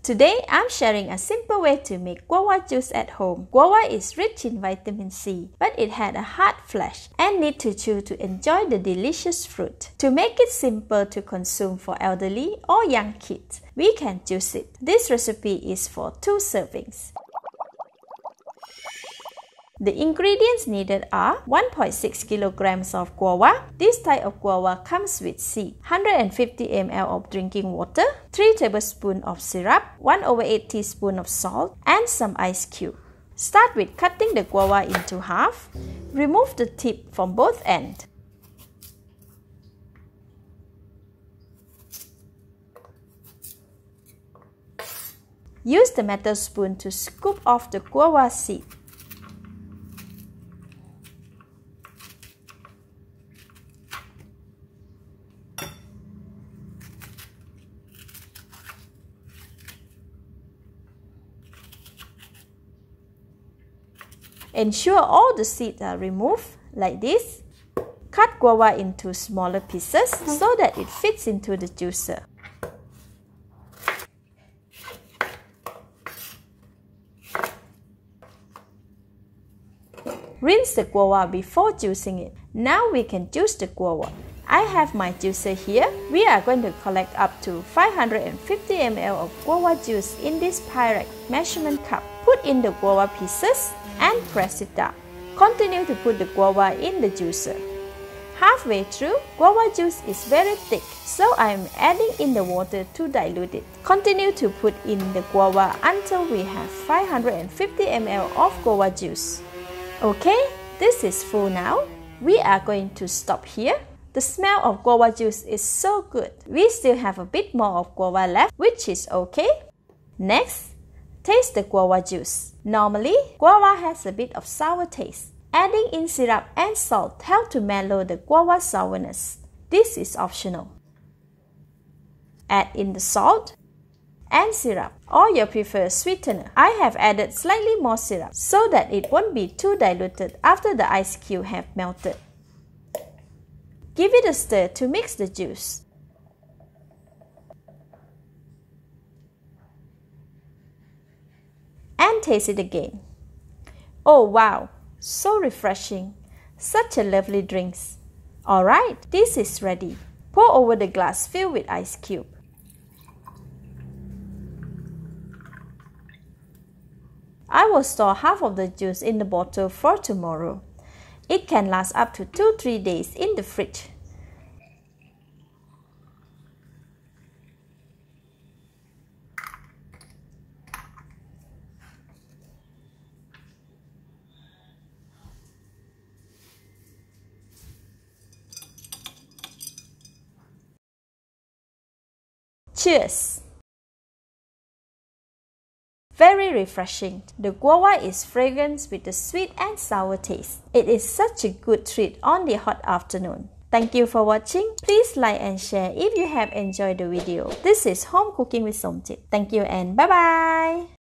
Today, I'm sharing a simple way to make guava juice at home. Guava is rich in vitamin C, but it had a hard flesh and need to chew to enjoy the delicious fruit. To make it simple to consume for elderly or young kids, we can juice it. This recipe is for 2 servings. The ingredients needed are 1.6 kilograms of guava. This type of guava comes with seed, 150 ml of drinking water, 3 tablespoons of syrup, 1/8 teaspoon of salt, and some ice cube. Start with cutting the guava into half. Remove the tip from both ends. Use the metal spoon to scoop off the guava seed. Ensure all the seeds are removed like this. Cut guava into smaller pieces so that it fits into the juicer. Rinse the guava before juicing it. Now we can juice the guava. I have my juicer here. We are going to collect up to 550 ml of guava juice in this Pyrex measurement cup. Put in the guava pieces and press it down. Continue to put the guava in the juicer. Halfway through, guava juice is very thick, so I am adding in the water to dilute it. Continue to put in the guava until we have 550 ml of guava juice. Okay, this is full now. We are going to stop here. The smell of guava juice is so good. We still have a bit more of guava left, which is okay. Next, taste the guava juice. Normally, guava has a bit of sour taste. Adding in syrup and salt helps to mellow the guava sourness. This is optional. Add in the salt and syrup or your preferred sweetener. I have added slightly more syrup so that it won't be too diluted after the ice cube have melted. Give it a stir to mix the juice. And taste it again. Oh wow, so refreshing. Such a lovely drink. Alright, this is ready. Pour over the glass filled with ice cube. I will store half of the juice in the bottle for tomorrow. It can last up to 2-3 days in the fridge. Cheers! Very refreshing. The guava is fragrant with a sweet and sour taste. It is such a good treat on the hot afternoon. Thank you for watching. Please like and share if you have enjoyed the video. This is Home Cooking with Somjit. Thank you and bye-bye!